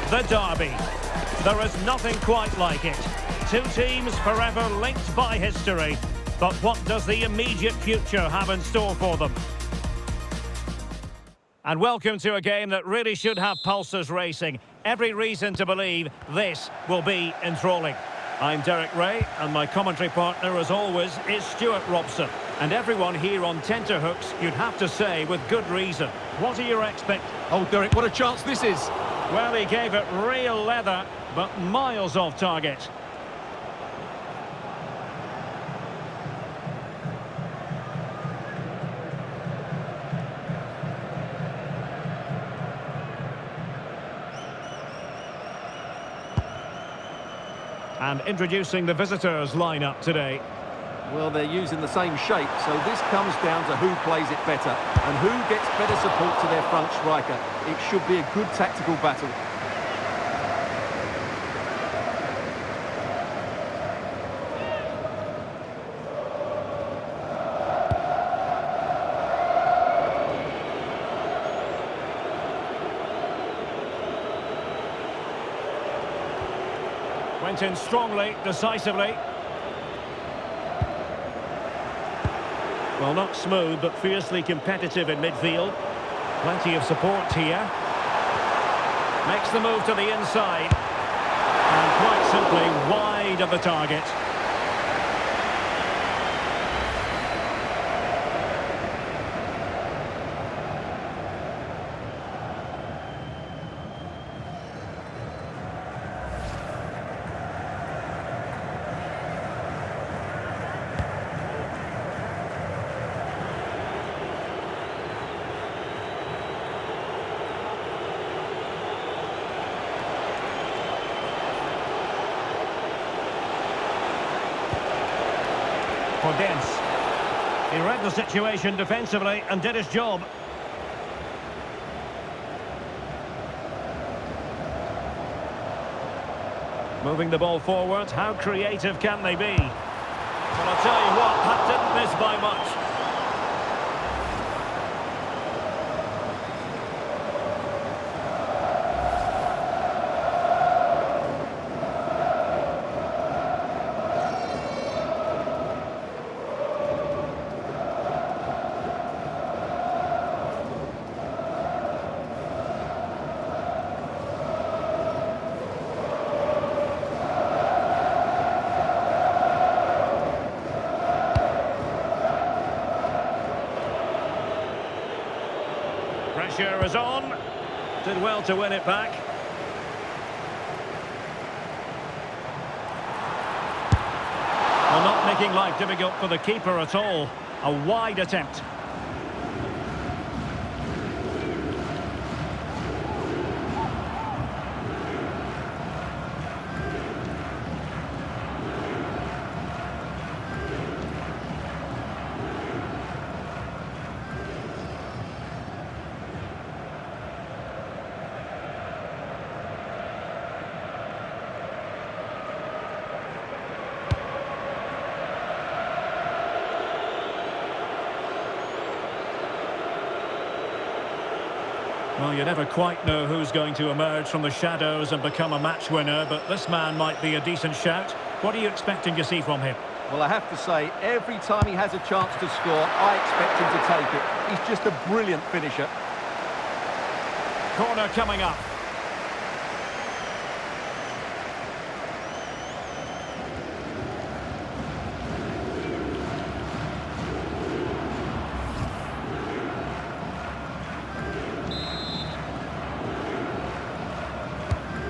the derby. There is nothing quite like it. Two teams forever linked by history. But what does the immediate future have in store for them? And welcome to a game that really should have pulses racing. Every reason to believe this will be enthralling. I'm Derek Ray, and my commentary partner, as always, is Stuart Robson. And everyone here on tenterhooks, you'd have to say, with good reason. What are your expectations? Oh, Derek, what a chance this is. Well, he gave it real leather, but miles off target. And introducing the visitors lineup today. Well, they're using the same shape, so this comes down to who plays it better and who gets better support to their front striker. It should be a good tactical battle. Went in strongly, decisively. Well, not smooth, but fiercely competitive in midfield. Plenty of support here. Makes the move to the inside. And quite simply wide of the target. Dense. He read the situation defensively and did his job. Moving the ball forward, how creative can they be? Well, I'll tell you what, that didn't miss by much. Pressure is on. Did well to win it back. Well, not making life difficult for the keeper at all. A wide attempt. Well, you never quite know who's going to emerge from the shadows and become a match winner, but this man might be a decent shout. What are you expecting to see from him? Well, I have to say, every time he has a chance to score, I expect him to take it. He's just a brilliant finisher. Corner coming up.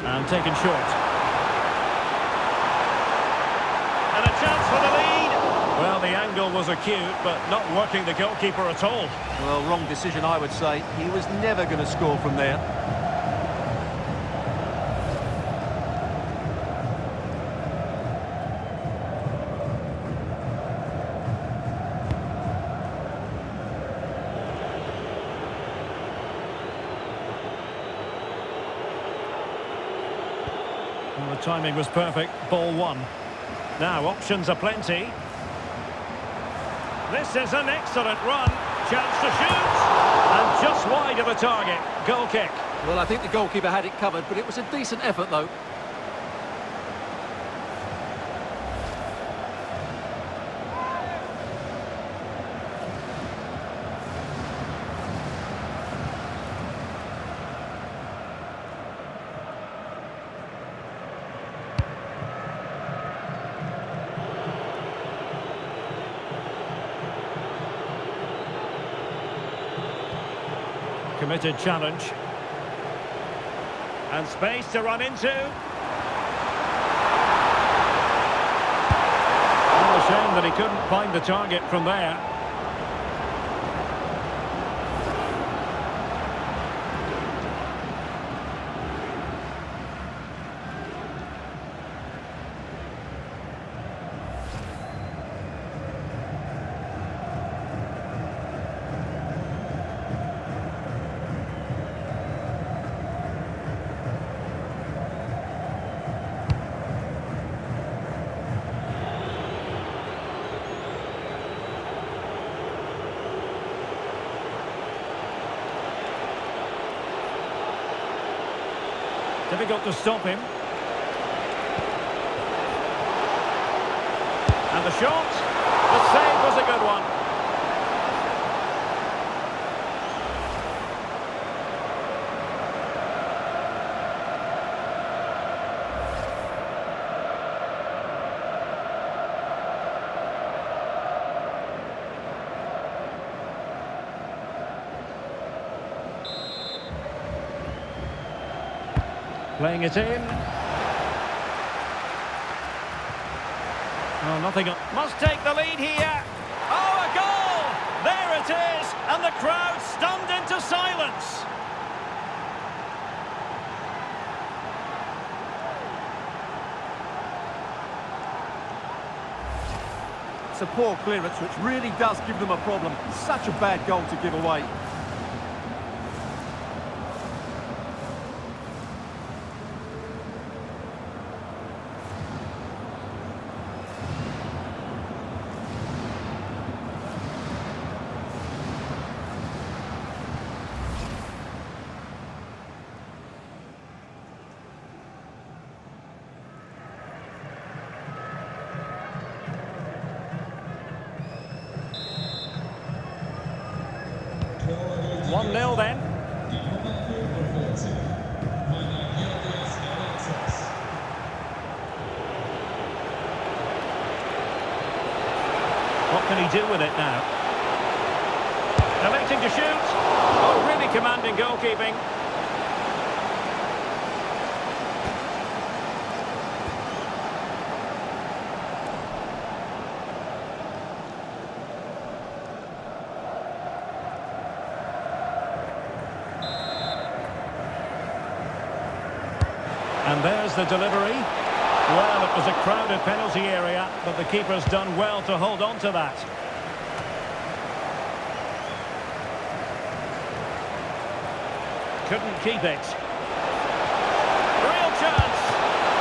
And taken short. And a chance for the lead. Well, the angle was acute, but not working the goalkeeper at all. Well, wrong decision, I would say. He was never going to score from there. Well, the timing was perfect. Ball one. Now, options are plenty. This is an excellent run. Chance to shoot. And just wide of the target. Goal kick. Well, I think the goalkeeper had it covered, but it was a decent effort, though. Committed challenge. And space to run into. Oh, a shame that he couldn't find the target from there. Difficult to stop him. And the shot. The save was a good one. Playing it in. Oh, nothing. Must take the lead here. Oh, a goal! There it is! And the crowd stunned into silence. It's a poor clearance, which really does give them a problem. Such a bad goal to give away. One 0 then. What can he do with it now? Electing to shoot. Oh, really commanding goalkeeping. And there's the delivery. Well, it was a crowded penalty area, but the keeper's done well to hold on to that. Couldn't keep it. Real chance!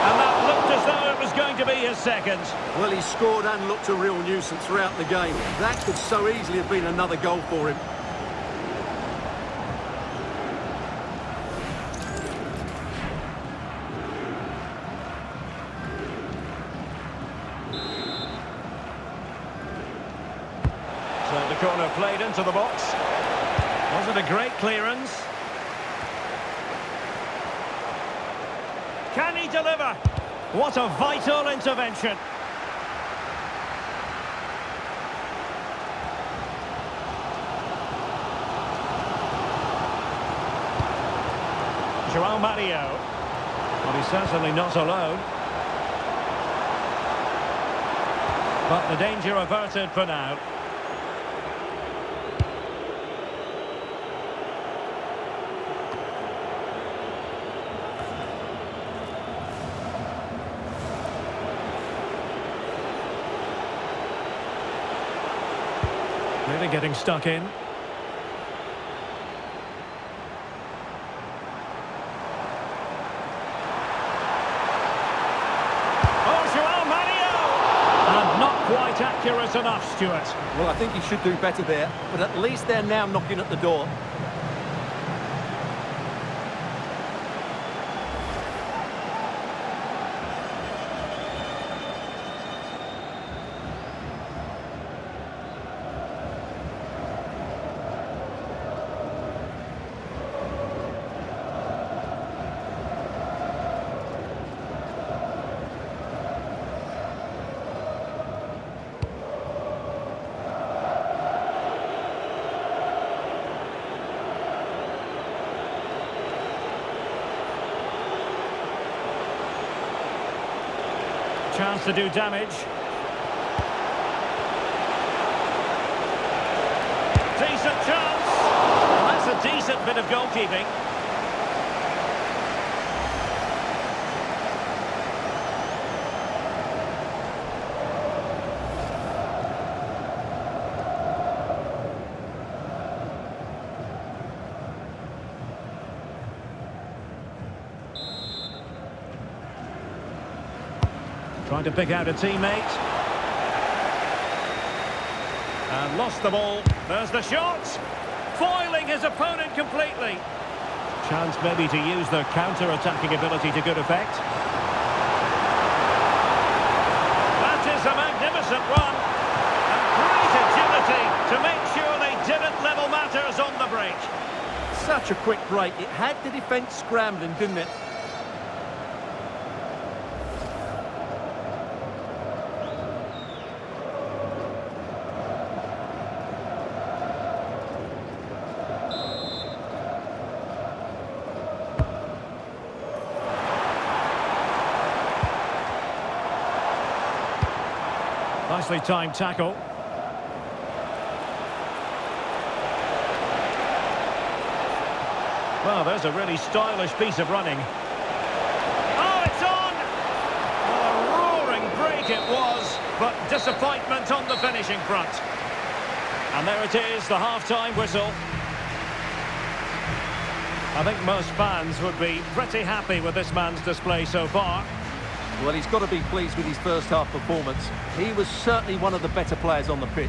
And that looked as though it was going to be his second. Well, he scored and looked a real nuisance throughout the game. That could so easily have been another goal for him. So the corner played into the box. Was it a great clearance? Can he deliver? What a vital intervention. João Mario. Well, he's certainly not alone. But the danger averted for now. Really getting stuck in. Oh, João Mario! And not quite accurate enough, Stuart. Well, I think he should do better there, but at least they're now knocking at the door. chance to do damage. Decent chance. And that's a decent bit of goalkeeping. Trying to pick out a teammate. And lost the ball. There's the shot. Foiling his opponent completely. Chance maybe to use their counter-attacking ability to good effect. That is a magnificent run. And great agility to make sure they didn't level matters on the break. Such a quick break. It had the defence scrambling, didn't it? Nicely timed tackle. Well, there's a really stylish piece of running. Oh, it's on! Well, a roaring break it was, but disappointment on the finishing front. And there it is, the half-time whistle. I think most fans would be pretty happy with this man's display so far. Well, he's got to be pleased with his first half performance. He was certainly one of the better players on the pitch.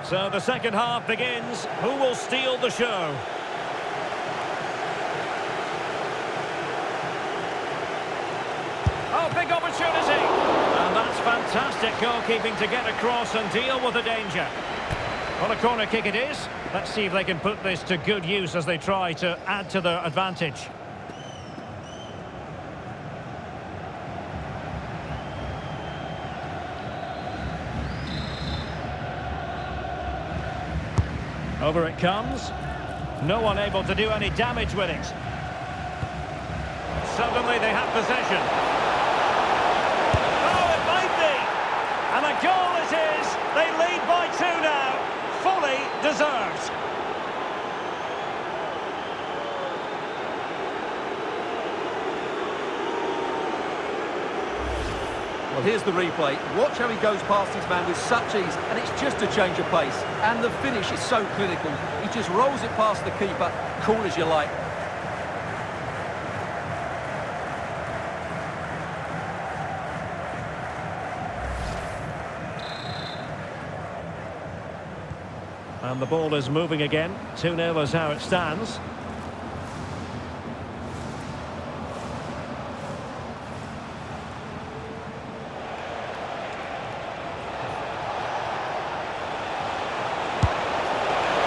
So the second half begins. Who will steal the show? Oh, big opportunity! And that's fantastic goalkeeping to get across and deal with the danger. Well, a corner kick it is. Let's see if they can put this to good use as they try to add to their advantage. Over it comes. No one able to do any damage with it. Suddenly they have possession. Oh, it might be! And a goal it is! They lead by 2 now. Fully deserved. Well, here's the replay. Watch how he goes past his man with such ease, and it's just a change of pace. And the finish is so clinical. He just rolls it past the keeper, cool as you like. And the ball is moving again. 2-0 is how it stands.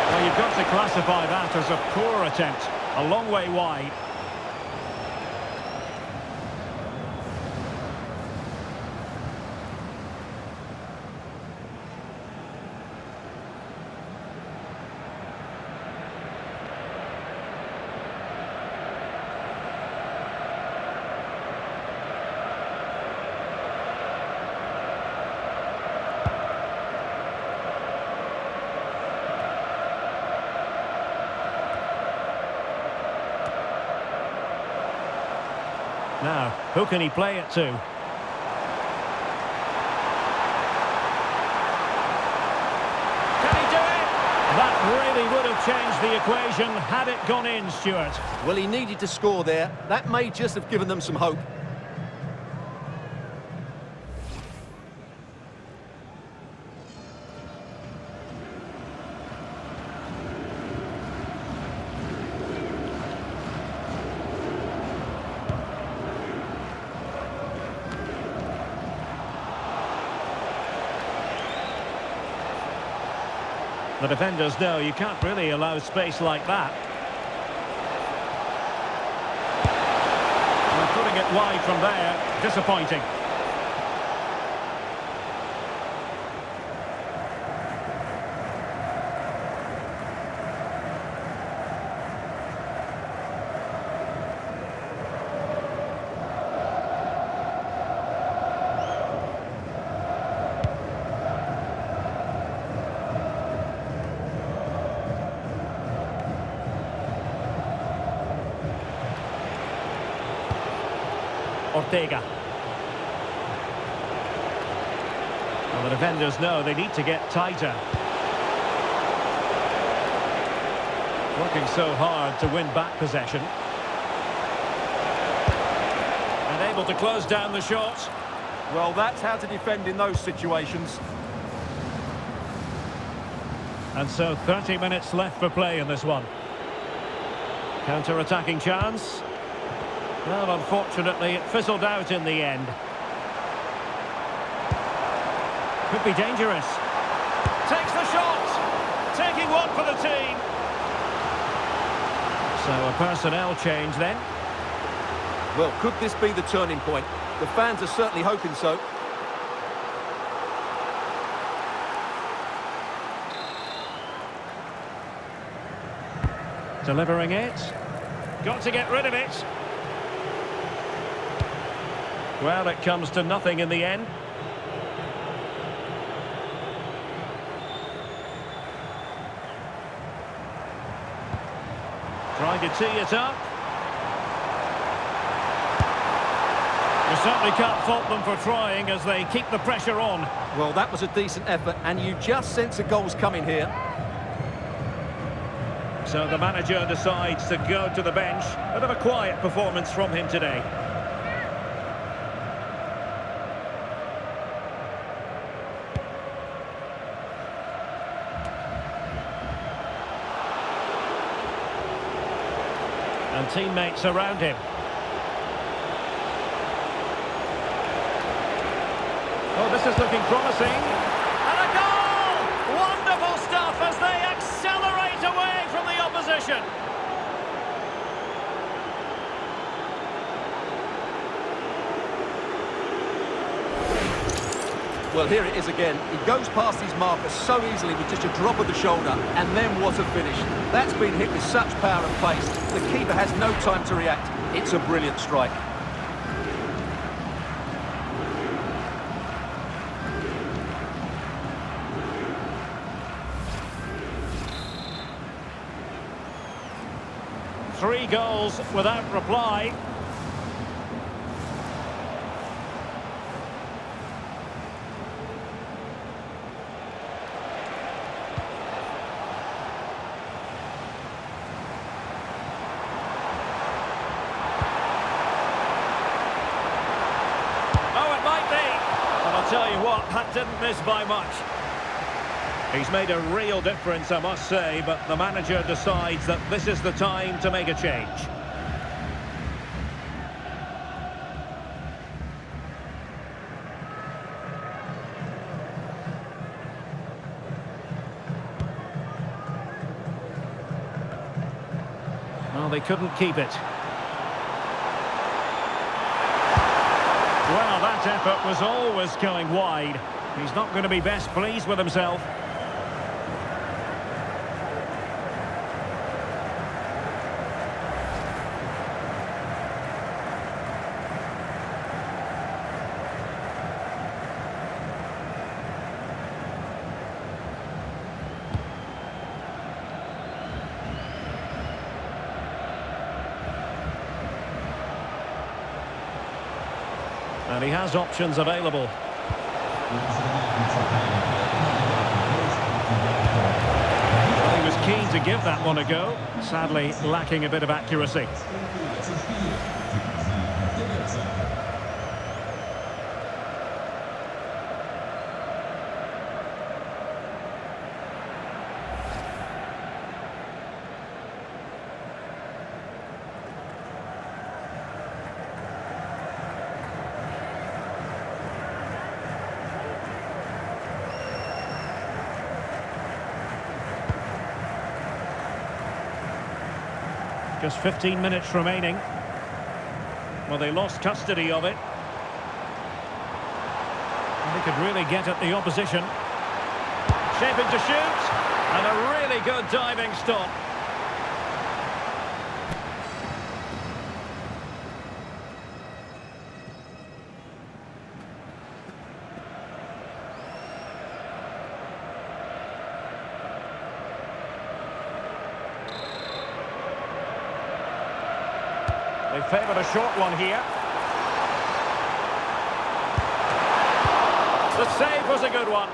Well, you've got to classify that as a poor attempt. A long way wide. Now, who can he play it to? Can he do it? That really would have changed the equation had it gone in, Stuart. Well, he needed to score there. That may just have given them some hope. The defenders know you can't really allow space like that. And putting it wide from there, disappointing. Ortega. Well, the defenders know they need to get tighter. Working so hard to win back possession. And able to close down the shots. Well, that's how to defend in those situations. And so 30 minutes left for play in this one. Counter-attacking chance. Well, unfortunately, it fizzled out in the end. Could be dangerous. Takes the shot. Taking one for the team. So a personnel change then. Well, could this be the turning point? The fans are certainly hoping so. Delivering it. Got to get rid of it. Well, it comes to nothing in the end. Trying to tee it up. You certainly can't fault them for trying as they keep the pressure on. Well, that was a decent effort, and you just sense a goal's coming here. So the manager decides to go to the bench. Bit of a quiet performance from him today. And teammates around him. Oh, this is looking promising. And a goal! Wonderful stuff as they accelerate away from the opposition. Well, here it is again. He goes past his marker so easily with just a drop of the shoulder, and then what a finish. That's been hit with such power and pace. The keeper has no time to react. It's a brilliant strike. Three goals without reply. Tell you what, that didn't miss by much. He's made a real difference, I must say, but the manager decides that this is the time to make a change. Well, they couldn't keep it. Well, that effort was always going wide. He's not going to be best pleased with himself. And he has options available. Well, he was keen to give that one a go, sadly lacking a bit of accuracy. Just 15 minutes remaining. Well, they lost custody of it. And they could really get at the opposition. Shaping to shoot. And a really good diving stop. They favoured a short one here. The save was a good one.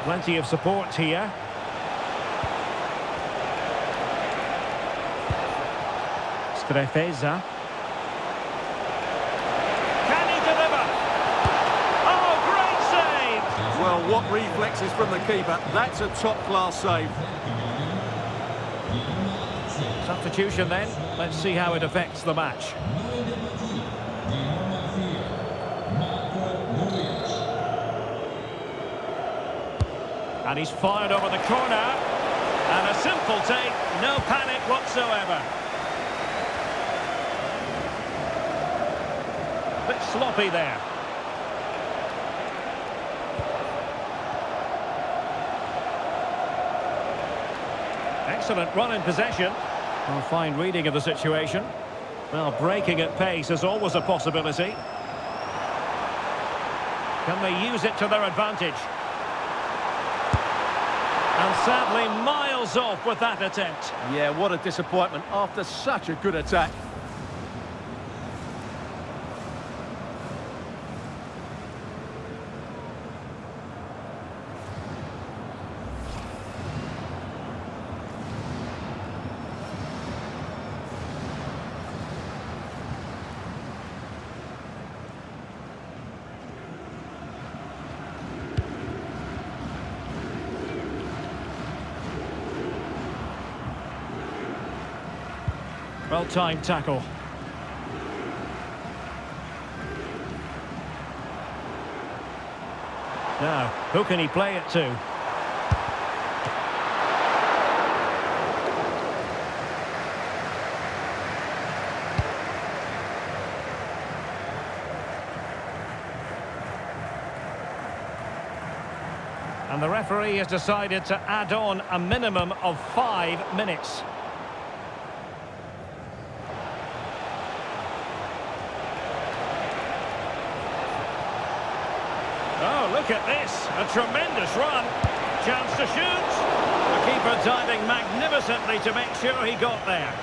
Plenty of support here. Strefeza. Can he deliver? Oh, great save! Well, what reflexes from the keeper. That's a top-class save. Substitution then. Let's see how it affects the match. And he's fired over the corner. And a simple take, no panic whatsoever. Bit sloppy there. Excellent run in possession. Well, fine reading of the situation. Well, breaking at pace is always a possibility. Can they use it to their advantage? And sadly, miles off with that attempt. Yeah, what a disappointment after such a good attack. Well-timed tackle. Now, who can he play it to? And the referee has decided to add on a minimum of 5 minutes. Oh, look at this. A tremendous run. Chance to shoot. The keeper diving magnificently to make sure he got there.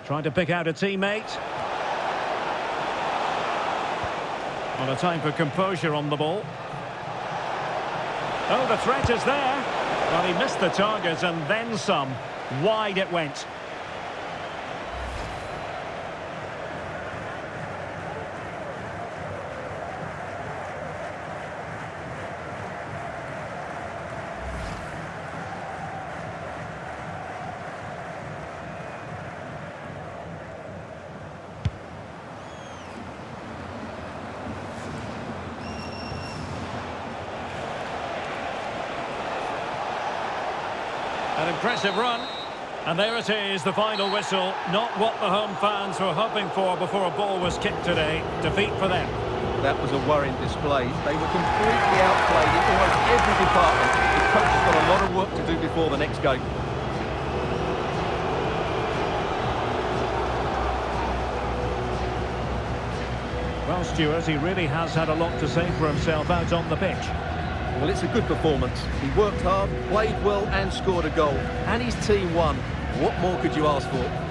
Trying to pick out a teammate. On a time for composure on the ball. Oh, the threat is there. Well, he missed the target and then some. Wide it went. An impressive run. And there it is, the final whistle. Not what the home fans were hoping for before a ball was kicked today. Defeat for them. That was a worrying display. They were completely outplayed in almost every department. The coach has got a lot of work to do before the next game. Well, Stuart, he really has had a lot to say for himself out on the pitch. Well, it's a good performance. He worked hard, played well and scored a goal. And his team won. What more could you ask for?